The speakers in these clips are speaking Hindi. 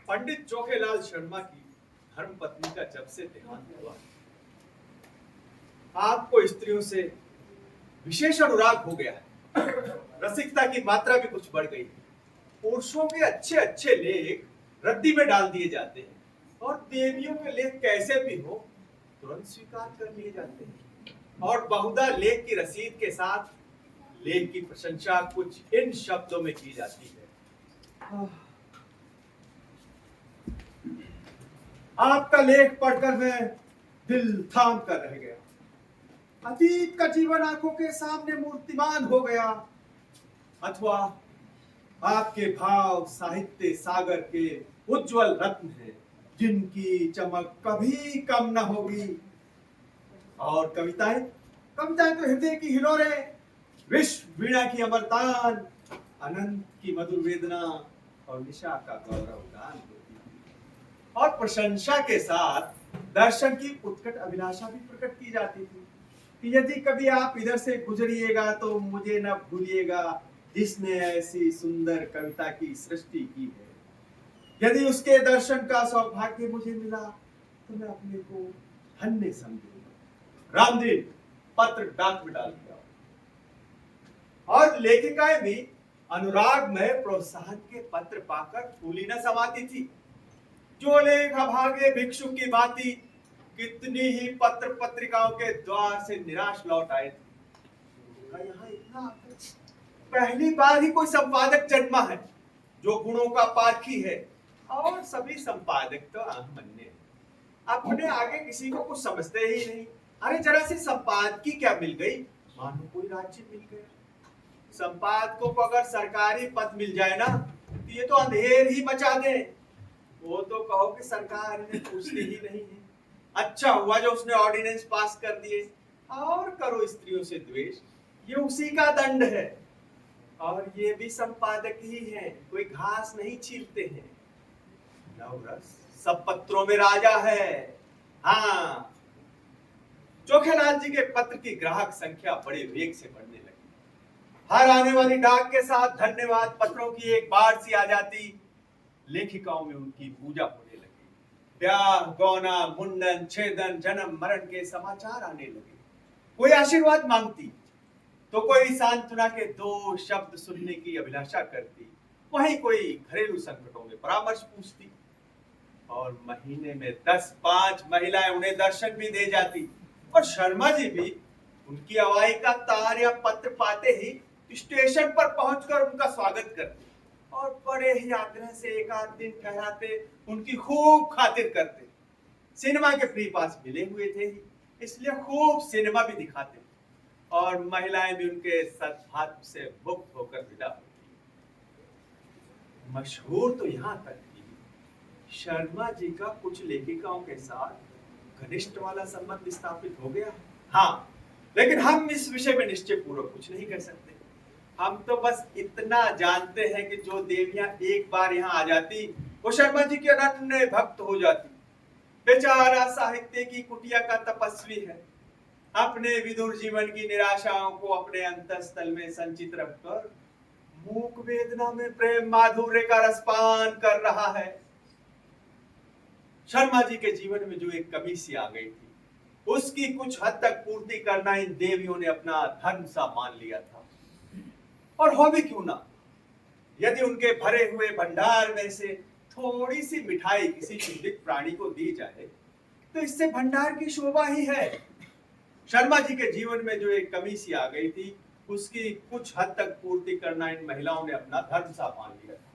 पंडित चोखेलाल शर्मा की धर्मपत्नी का जब से देहांत हुआ, आपको स्त्रियों से विशेष अनुराग हो गया है। रसिकता की मात्रा भी कुछ बढ़ गई है। पुरुषों के अच्छे अच्छे लेख रद्दी में डाल दिए जाते हैं और देवियों के लेख कैसे भी हो तुरंत स्वीकार कर लिए जाते हैं। और बहुधा लेख की रसीद के साथ लेख की प्रशंसा कुछ इन शब्दों में की जाती है। आपका लेख पढ़कर मैं दिल थाम कर रह गया। अतीत का जीवन आंखों के सामने मूर्तिमान हो गया। अथवा आपके भाव साहित्य सागर के उज्जवल रत्न हैं, जिनकी चमक कभी कम न होगी। और कविताएं कविताएं तो हृदय की हिलोरे, विश्व वीणा की अमरतान, अनंत की मधुर वेदना और निशा का गौरव गान होती थी। और प्रशंसा के साथ दर्शन की उत्कट अभिलाषा भी प्रकट की जाती थी कि यदि कभी आप इधर से गुजरिएगा तो मुझे न भूलिएगा, जिसने ऐसी सुंदर कविता की सृष्टि की है। यदि उसके दर्शन का सौभाग्य मुझे मिला तो मैं अपने को धन्य समझूंगा। रामदीन पत्र डाक में डाल दिया। और लेखिकाएं भी अनुराग में प्रोत्साहन के पत्र पाकर फूली न समाती थी। जो लेख अभागे भिक्षु की भांति कितनी ही पत्र पत्रिकाओं के द्वार से निराश लौट आए थे। यहाँ इतना पहली बार ही कोई संपादक जन्मा है जो गुणों का पारखी है, और सभी संपादक तो आमन्य हैं। अपने आगे किसी को कुछ समझते ही नहीं। अरे जरा सी संपादकी क्या मिल गई, मानो कोई राज्य मिल गया। संपादकों को अगर सरकारी पद मिल जाए ना तो ये तो अंधेर ही मचा दे। वो तो कहो कि सरकार इन्हें पूछती ही नहीं है। अच्छा हुआ जो उसने ऑर्डिनेंस पास कर दिए। और करो स्त्रियों से द्वेष, ये उसी का दंड है। और ये भी संपादक ही हैं, कोई घास नहीं छीलते हैं। नवरस सब पत्रों में राजा है। हाँ, चोखेलाल जी के पत्र की ग्राहक संख्या बड़े वेग से बढ़ने लगी। हर आने वाली डाक के साथ धन्यवाद पत्रों की एक बाढ़ सी आ जाती। लेखिकाओं में उनकी पूजा होने लगी। ब्याह गौना मुंडन छेदन जन्म मरण के समाचार आने लगे। कोई आशीर्वाद मांगती तो कोई सांत्वना के दो शब्द सुनने की अभिलाषा करती, वहीं कोई घरेलू संकटों में परामर्श पूछती। और महीने में 10-5 महिलाएं उन्हें दर्शन भी दे जाती। और शर्मा जी भी उनकी अवाई का तार या पत्र पाते ही स्टेशन पर पहुंचकर उनका स्वागत करते और बड़े ही आग्रह से एक आध दिन ठहराते, उनकी खूब खातिर करते। सिनेमा के फ्री पास मिले हुए थे, इसलिए खूब सिनेमा भी दिखाते और महिलाएं भी उनके सद्भाव से मुक्त होकर विदा होती। मशहूर तो यहाँ तक कि शर्मा जी का कुछ लेखिकाओं के साथ घनिष्ठ वाला संबंध स्थापित हो गया। हाँ, लेकिन हम इस विषय में निश्चय पूर्वक कुछ नहीं कह सकते। हम तो बस इतना जानते हैं कि जो देवियां एक बार यहाँ आ जाती वो शर्मा जी के अनन्य भक्त हो जाती। बेचारा साहित्य की कुटिया का तपस्वी है, अपने विदुर जीवन की निराशाओं को अपने अंतःस्थल में संचित रखकर मूक वेदना में प्रेम माधुर्य का रसपान कर रहा है। शर्मा जी के जीवन में जो एक कमी सी आ गई थी, उसकी कुछ हद तक पूर्ति करना इन देवियों ने अपना धर्म सा मान लिया था। और हो भी क्यों ना, यदि उनके भरे हुए भंडार में से थोड़ी सी मिठाई किसी पीड़ित प्राणी को दी जाए तो इससे भंडार की शोभा ही है। शर्मा जी के जीवन में जो एक कमी सी आ गई थी, उसकी कुछ हद तक पूर्ति करना इन महिलाओं ने अपना धर्म सा मान लिया था।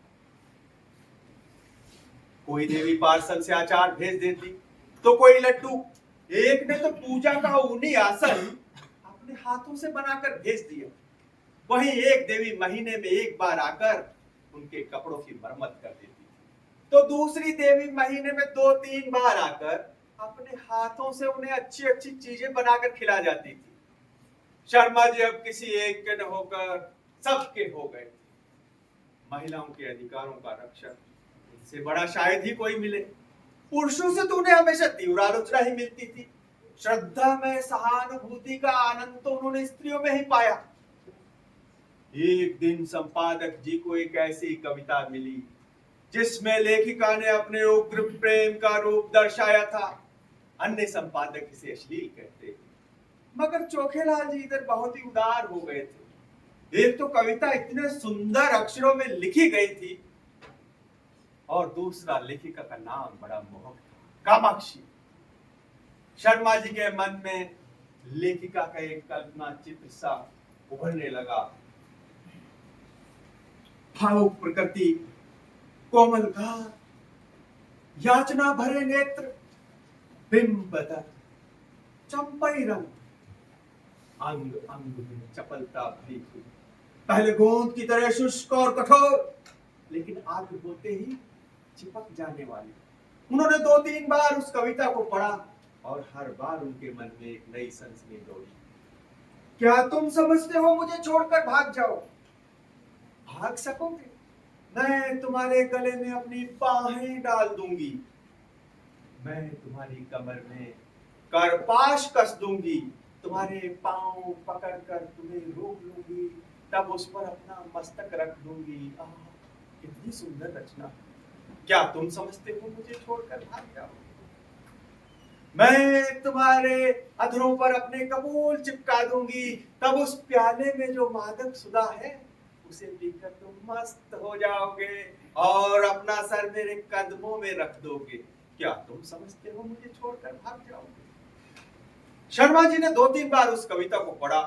कोई देवी पार्सल से अचार भेज देती तो कोई लड्डू। एक ने तो पूजा का ऊनी आसन अपने हाथों से बनाकर भेज दिया। वहीं एक देवी महीने में एक बार आकर उनके कपड़ों की मरम्मत कर देती थी, तो दूसरी देवी महीने में 2-3 बार आकर अपने हाथों से उन्हें अच्छी अच्छी चीजें बनाकर खिला जाती थी। शर्मा जी अब किसी एक के न होकर सबके हो गए। महिलाओं के अधिकारों का रक्षक इनसे बड़ा शायद ही कोई मिले। पुरुषों से तो उन्हें हमेशा तीव्र आलोचना ही मिलती थी। श्रद्धा में सहानुभूति का आनंद तो उन्होंने स्त्रियों में ही पाया। एक दिन संपादक जी को एक ऐसी कविता मिली जिसमें लेखिका ने अपने उग्र प्रेम का रूप दर्शाया था। अन्य संपादक इसे अश्लील कहते हैं, मगर चोखेलाल जी इधर बहुत ही उदार हो गए थे। एक तो कविता इतने सुंदर अक्षरों में लिखी गई थी, और दूसरा लेखिका का नाम बड़ा मोहक था, कामाक्षी। शर्मा जी के मन में लेखिका का एक कल्पना चित्र सा उभरने लगा। भावुक प्रकृति, कोमल गाल, याचना भरे नेत्र, बिंब बदन, चंपई रंग, अंग अंग में चपलता भरी हुई, पहले गोंद की तरह शुष्क और कठोर, लेकिन आगे होते ही चिपक जाने वाली। उन्होंने 2-3 बार उस कविता को पढ़ा और हर बार उनके मन में एक नई सनसनी दौड़ी। क्या तुम समझते हो मुझे छोड़कर भाग जाओ? भाग सकोगे? मैं तुम्हारे गले में अपनी बाहें डाल दूंगी, मैं तुम्हारी कमर में करपाश कस दूंगी, तुम्हारे पांव पकड़कर तुम्हें रोक लूंगी, तब उस पर अपना मस्तक रख दूंगी। आह, कितनी सुंदर रचना। क्या तुम समझते हो मुझे छोड़कर भाग जाओ? मैं तुम्हारे अधरों पर अपने कपोल चिपका दूंगी, तब उस प्याले में जो मादक सुधा है उसे पीकर तुम मस्त हो जाओगे और अपना सर मेरे कदमों में रख दोगे। क्या तुम समझते हो मुझे छोड़कर भाग जाओगे? शर्मा जी ने 2-3 बार उस कविता को पढ़ा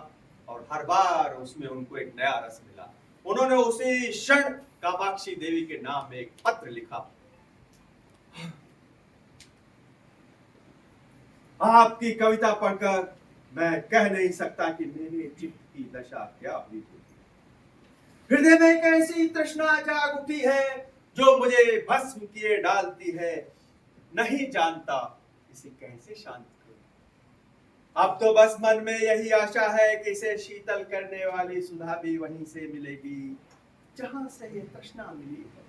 और हर बार उसमें उनको एक नया रस मिला। उन्होंने उसी क्षण कामाक्षी देवी के नाम एक पत्र लिखा। आपकी कविता पढ़कर मैं कह नहीं सकता कि मेरे चित्त की दशा क्या हुई थी। हृदय में एक ऐसी तृष्णा जाग उठी है जो मुझे भस्म किए डालती है, नहीं जानता इसे कैसे शांत करूं। अब तो बस मन में यही आशा है कि इसे शीतल करने वाली सुधा भी वहीं से मिलेगी जहां से ये तृष्णा मिली है।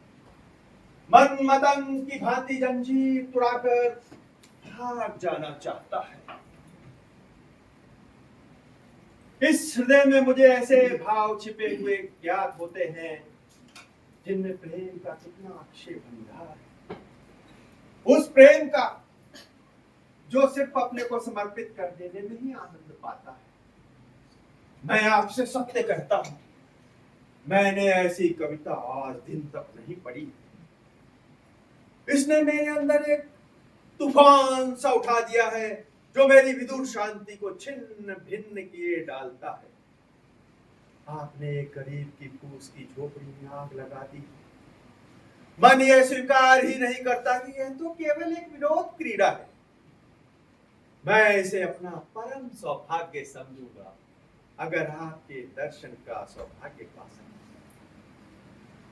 मन मतंग की भांति जंजीर तुड़ाकर भाग जाना चाहता है। इस हृदय में मुझे ऐसे भाव छिपे हुए ज्ञात होते हैं जिनमें प्रेम का कितना अक्षय भंडार है, उस प्रेम का जो सिर्फ अपने को समर्पित कर देने में ही आनंद पाता है। मैं आपसे सत्य कहता हूं, मैंने ऐसी कविता आज दिन तक नहीं पढ़ी। इसने मेरे अंदर एक तूफान सा उठा दिया है जो मेरी विदुर शांति को छिन्न भिन्न किए डालता है। आपने एक गरीब की फूस की झोपड़ी में आग लगा दी। मन यह स्वीकार ही नहीं करता कि यह तो केवल एक विनोद क्रीड़ा है। मैं इसे अपना परम सौभाग्य समझूंगा अगर आपके दर्शन का सौभाग्य पा सकूं।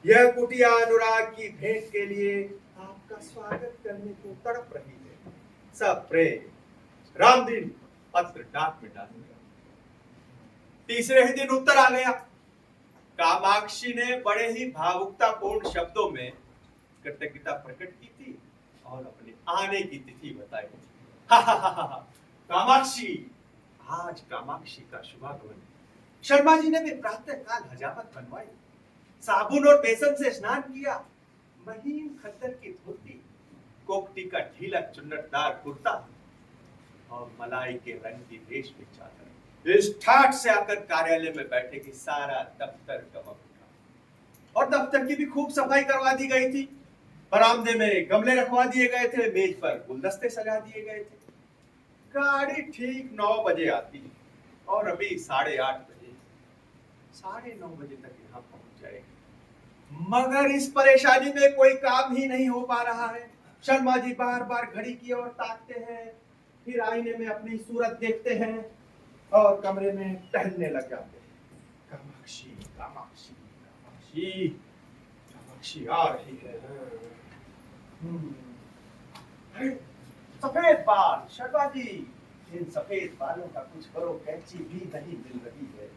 यह कुटिया अनुराग की भेंट के लिए आपका स्वागत करने को तड़प रही है। सब प्रेम। राम दिन पत्र डाक में डालूंगा। तीसरे ही दिन उत्तर आ गया। कामाक्षी ने बड़े ही भावुकतापूर्ण शब्दों में कृतज्ञता प्रकट की थी और अपने आने की तिथि बताई थी। कामाक्षी, आज कामाक्षी का शुभागमन। शर्मा जी ने भी प्रातः काल हजामत बनवाई, साबुन और बेसन से स्नान किया, महीन खद्दर की धोती, कोकटी का ढीला चुन्नटदार कुर्ता और मलाई के रंग की रेशमी चादर। इस ठाठ से आकर कार्यालय में बैठे कि सारा दफ्तर गमक उठा और दफ्तर की भी खूब सफाई करवा दी गई थी। बरामदे में गमले रखवा दिए गए थे, मेज पर गुलदस्ते सजा दिए गए थे। गाड़ी ठीक 9 बजे आती और अभी 8:30 बजे, 9:30 बजे तक यहाँ पहुंच जाएगी। मगर इस परेशानी में कोई काम ही नहीं हो पा रहा है। शर्मा जी बार बार घड़ी की ओर ताकते हैं, फिर आईने में अपनी सूरत देखते हैं और कमरे में टहलने लग जाते हैं। कामाक्षी, कामाक्षी, कामाक्षी, कामाक्षी आ रही है। सफेद बाल, शर्मा जी, इन सफेद बालों का कुछ करो, कैंची भी नहीं मिल रही है।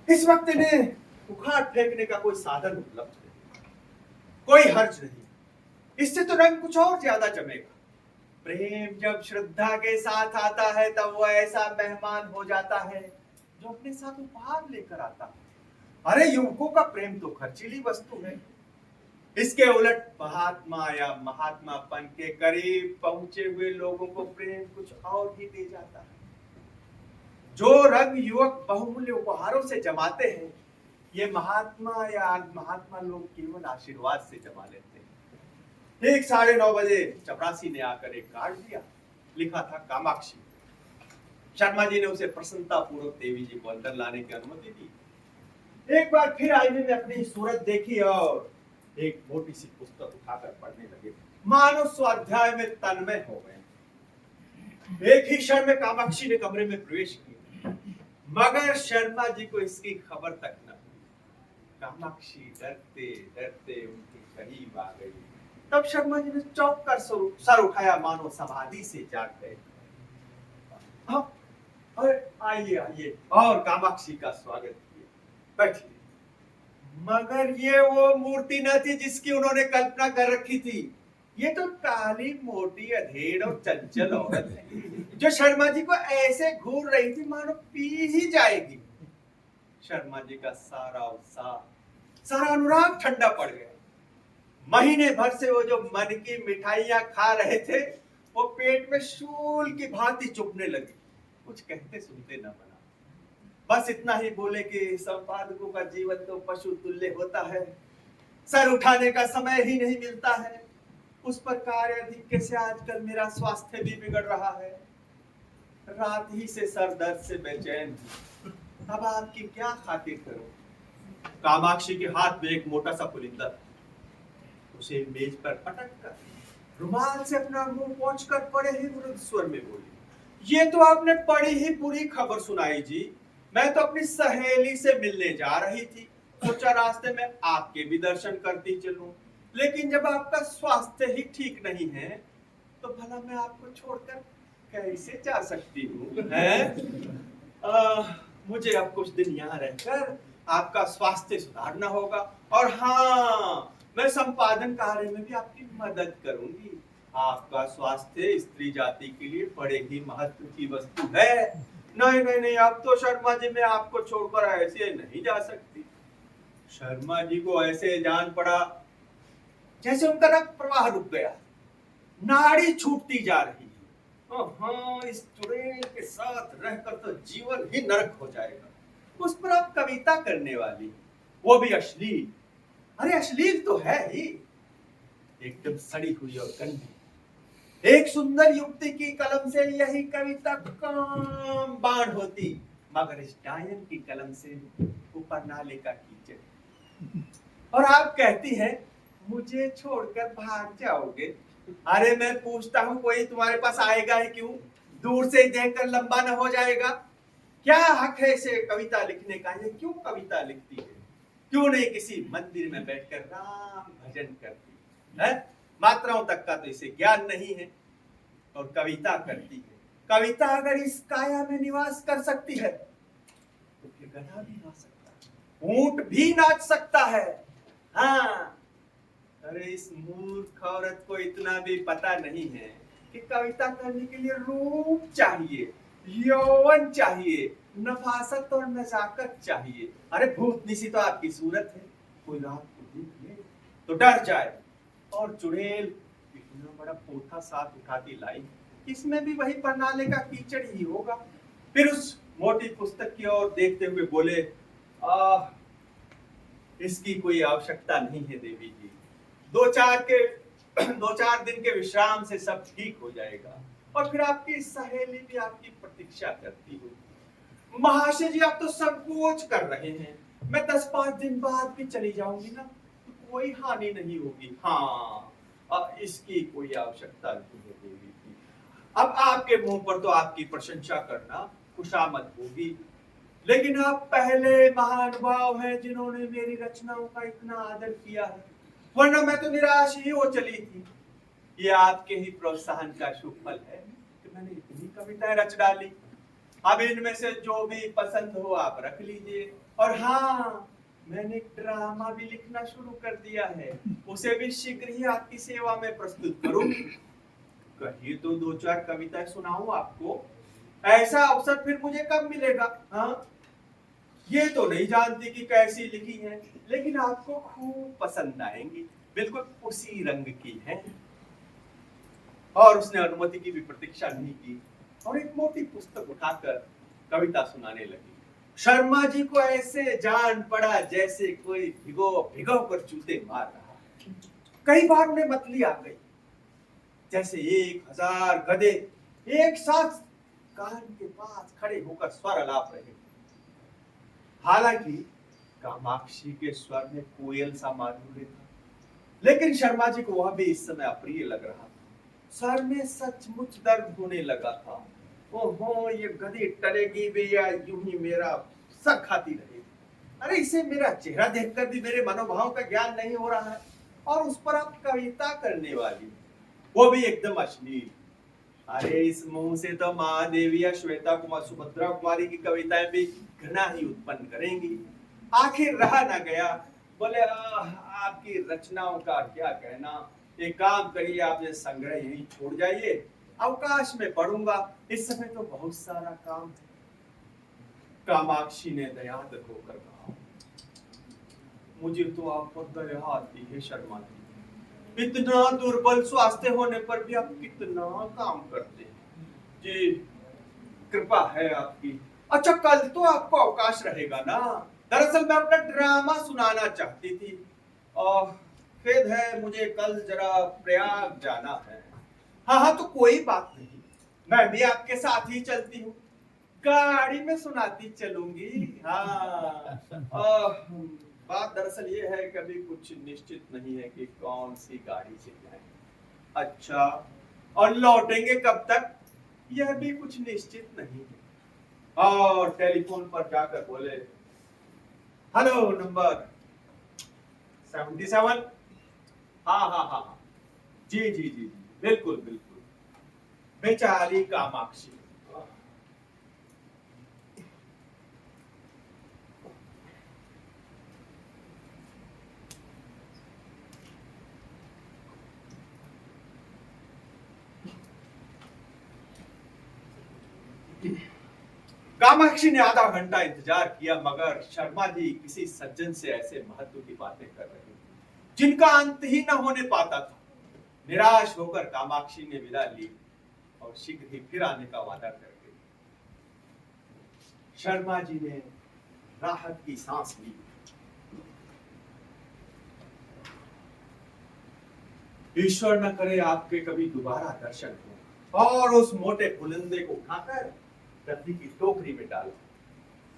इस वक्त इन्हें उखाड़ फेंकने का कोई साधन उपलब्ध नहीं, कोई हर्ज नहीं। इससे तो रंग कुछ और ज्यादा जमेगा। प्रेम जब श्रद्धा के साथ आता है तब वो ऐसा मेहमान हो जाता है जो अपने साथ उपहार लेकर आता है। अरे युवकों का प्रेम तो खर्चीली वस्तु है। इसके उलट महात्मा या महात्मापन के करीब पहुंचे हुए लोगों को प्रेम कुछ और ही दे जाता है। जो रंग युवक बहुमूल्य उपहारों से जमाते हैं, ये महात्मा या महात्मा लोग केवल आशीर्वाद से जमा लेते हैं। ठीक 9:30 बजे चपरासी ने आकर एक कार्ड दिया, लिखा था कामाक्षी। शर्मा जी ने उसे प्रसन्नता पूर्वक देवी जी को अंदर लाने की अनुमति दी। एक बार फिर आईने में अपनी सूरत देखी और एक मोटी सी पुस्तक उठाकर पढ़ने लगे। मानो स्वाध्याय में तन्मय हो गए। एक ही क्षण में कामाक्षी ने कमरे में प्रवेश किया, मगर शर्मा जी को इसकी खबर तक न हुई। कामाक्षी डरते डरते उनके करीब आ गई। तब शर्मा जी ने चौंक कर सर उठाया, मानो समाधि से जाग गए। आइए आइए, और कामाक्षी का स्वागत किया। बैठिए। मगर ये वो मूर्ति न थी जिसकी उन्होंने कल्पना कर रखी थी। ये तो काली मोटी अधेड़ और चंचल औरत है, जो शर्मा जी को ऐसे घूर रही थी मानो पी ही जाएगी। शर्मा जी का सारा उत्साह, सारा अनुराग ठंडा पड़ गया। महीने भर से वो जो मन की मिठाइयां खा रहे थे, वो पेट में शूल की भांति चुभने लगी। कुछ कहते सुनते न बना। बस इतना ही बोले कि संपादकों का जीवन तो पशु तुल्य होता है, सर उठाने का समय ही नहीं मिलता है। उस पर कार्य अधिक से आजकल मेरा स्वास्थ्य भी बिगड़ रहा है। रात ही से सर दर्द से बेचैन हूं। अब आपकी क्या खातिर करूं? कामाक्षी के हाथ में एक मोटा सा पुलिंदा, उसे मेज पर पटक कर रुमाल से अपना मुंह पोंछकर बड़े ही मृदु स्वर में बोली, ये तो आपने बड़ी ही बुरी खबर सुनाई जी। मैं तो अपनी सहेली से मिलने जा रही थी, सोचा रास्ते में आपके भी दर्शन करती चलूं, लेकिन जब आपका स्वास्थ्य ही ठीक नहीं है तो भला मैं आपको छोड़कर कैसे जा सकती हूँ? मुझे अब कुछ दिन यहाँ रहकर आपका स्वास्थ्य सुधारना होगा, और हाँ, मैं संपादन कार्य में भी आपकी मदद करूंगी। आपका स्वास्थ्य स्त्री जाति के लिए बड़े ही महत्व की वस्तु है। नहीं नहीं नहीं, अब तो शर्मा जी मैं आपको छोड़कर ऐसे नहीं जा सकती। शर्मा जी को ऐसे जान पड़ा जैसे उनका रक्त प्रवाह रुक गया, नाड़ी छूटती जा रही है। हाँ, इस चुड़ैल के साथ रहकर तो जीवन ही नरक हो जाएगा। उस पर आप कविता करने वाली, वो भी अश्लील। अरे अश्लील तो है ही, एकदम सड़ी हुई और गंदी। एक सुंदर युवती की कलम से यही कविता काम बाण होती, मगर इस डायन की कलम से ऊपर नाले का कीचड़। और आप कहती हैं मुझे छोड़कर भाग जाओगे। अरे मैं पूछता हूँ, कोई तुम्हारे पास आएगा ही क्यों? दूर से देखकर लंबा न हो जाएगा? क्या हक है इसे कविता लिखने का? ये क्यों कविता लिखती है? क्यों नहीं किसी मंदिर में बैठकर राम भजन करती है? मात्राओं तक का तो इसे ज्ञान नहीं है, और कविता करती है। कविता अगर इस काया में निवास कर सकती है तो फिर गधा भी नाच सकता है, ऊंट भी नाच सकता है। हाँ, अरे इस मूर्ख औरत को इतना भी पता नहीं है कि कविता करने के लिए रूप चाहिए, यौवन चाहिए, नफासत और नजाकत चाहिए। अरे भूतनी सी तो आपकी सूरत है, कोई रात को देख ले तो डर जाए। और चुड़ैल इतना बड़ा पोथा साथ उठाती लाई, इसमें भी वही परनाले का कीचड़ ही होगा। फिर उस मोटी पुस्तक की ओर देखते हुए बोले, इसकी कोई आवश्यकता नहीं है देवी जी। 2-4 दिन के विश्राम से सब ठीक हो जाएगा, और फिर आपकी सहेली भी आपकी प्रतीक्षा करती होगी। महाशय जी आप तो संकोच कर रहे हैं, मैं 10-5 दिन बाद भी चली जाऊंगी ना, तो कोई हानि नहीं होगी। हाँ, अब इसकी कोई आवश्यकता नहीं है देवी जी। अब आपके मुंह पर तो आपकी प्रशंसा करना खुशामद होगी, लेकिन आप पहले महानुभाव हैं जिन्होंने मेरी रचनाओं का इतना आदर किया है, वरना मैं तो निराश ही हो चली थी। ये आपके ही प्रोत्साहन का शुभ फल है कि मैंने इतनी कविताएं रच डाली। अब इनमें से जो भी पसंद हो आप रख लीजिए। और हाँ, मैंने ड्रामा भी लिखना शुरू कर दिया है, उसे भी शीघ्र ही आपकी सेवा में प्रस्तुत करूंगी। कहिए तो 2-4 कविताएं सुनाऊं आपको। ऐसा अवसर फिर मुझे कब मिलेगा? हाँ, ये तो नहीं जानती कि कैसी लिखी है, लेकिन आपको खूब पसंद आएंगी। बिल्कुल उसी रंग की है। और उसने अनुमति की भी प्रतीक्षा नहीं की और एक मोटी पुस्तक उठाकर कविता सुनाने लगी। शर्मा जी को ऐसे जान पड़ा जैसे कोई भिगो भिगो कर जूते मार रहा। कई बार उन्हें मतली आ गई, जैसे 1000 गधे एक साथ कान के पास खड़े होकर स्वर अलाप रहे। हालांकि कामाक्षी के स्वर में कोयल सा माधुर्य था, लेकिन शर्मा जी को वह भी इस समय अप्रिय लग रहा था। सर में सचमुच दर्द होने लगा था। ओहो, ये गधी टलेगी भी या यूं ही मेरा सर खाती रहेगी। अरे इसे मेरा चेहरा देखकर भी मेरे मनोभाव का ज्ञान नहीं हो रहा है, और उस पर आप कविता करने वाली, वो भी एकदम अश्लील। अरे इस मुंह से तो महादेवी या श्वेता कुमार सुभद्रा कुमारी की कविताएं भी घृणा ही उत्पन्न करेंगी। आखिर रहा ना गया, बोले आपकी रचनाओं का क्या कहना, एक काम करिए, आप ये संग्रह यहीं छोड़ जाइए, अवकाश में पढ़ूंगा, इस समय तो बहुत सारा काम है। कामाक्षी ने दयाद होकर कहा, मुझे तो आप पर दया आती है शर्मा जी, इतना दुर्बल स्वास्थ्य होने पर भी आप कितना काम करते हैं जी, कृपा है आपकी। अच्छा कल तो आपको अवकाश रहेगा ना? दरअसल मैं अपना ड्रामा सुनाना चाहती थी और खेद है मुझे कल जरा प्रयाग जाना है। हाँ हाँ, तो कोई बात नहीं, मैं भी आपके साथ ही चलती हूँ, गाड़ी में सुनाती चलूंगी। हाँ बात दरअसल ये है कि अभी कुछ निश्चित नहीं है कि कौन सी गाड़ी से जाएं। अच्छा, और लौटेंगे कब तक, यह भी कुछ निश्चित नहीं है। और टेलीफोन पर जाकर बोले, हेलो नंबर 77। हाँ हाँ हाँ हाँ, जी जी जी जी, बिल्कुल बिल्कुल। बेचारी कामाक्षी। कामाक्षी ने आधा घंटा इंतजार किया, मगर शर्मा जी किसी सज्जन से ऐसे महत्व की बातें कर रहे थे जिनका अंत ही न होने पाता था। निराश होकर कामाक्षी ने विदा ली और शीघ्र ही फिर आने का वादा कर गई। शर्मा जी ने राहत की सांस ली। ईश्वर न करे आपके कभी दोबारा दर्शन हो। और उस मोटे पुलिंदे को उठाकर गद्दी की टोकरी में डाला।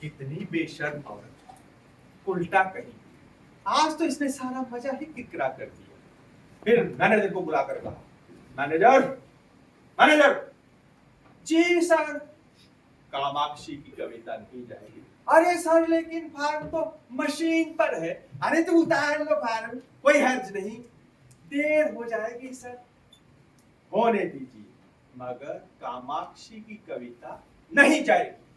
कितनी बेशर्म औरत, उल्टा कही, आज तो इसने सारा मजा ही किरकिरा कर दिया। फिर मैनेजर को बुलाकर कहा, मैनेजर मैनेजर। जी सर। कामाक्षी की कविता नहीं जाएगी। अरे सर लेकिन फार्म तो मशीन पर है। अरे तो उतार लो फार्म, कोई हर्ज नहीं, देर हो जाएगी सर। होने दीजिए, मगर कामाक्षी की कविता नहीं जाएगी।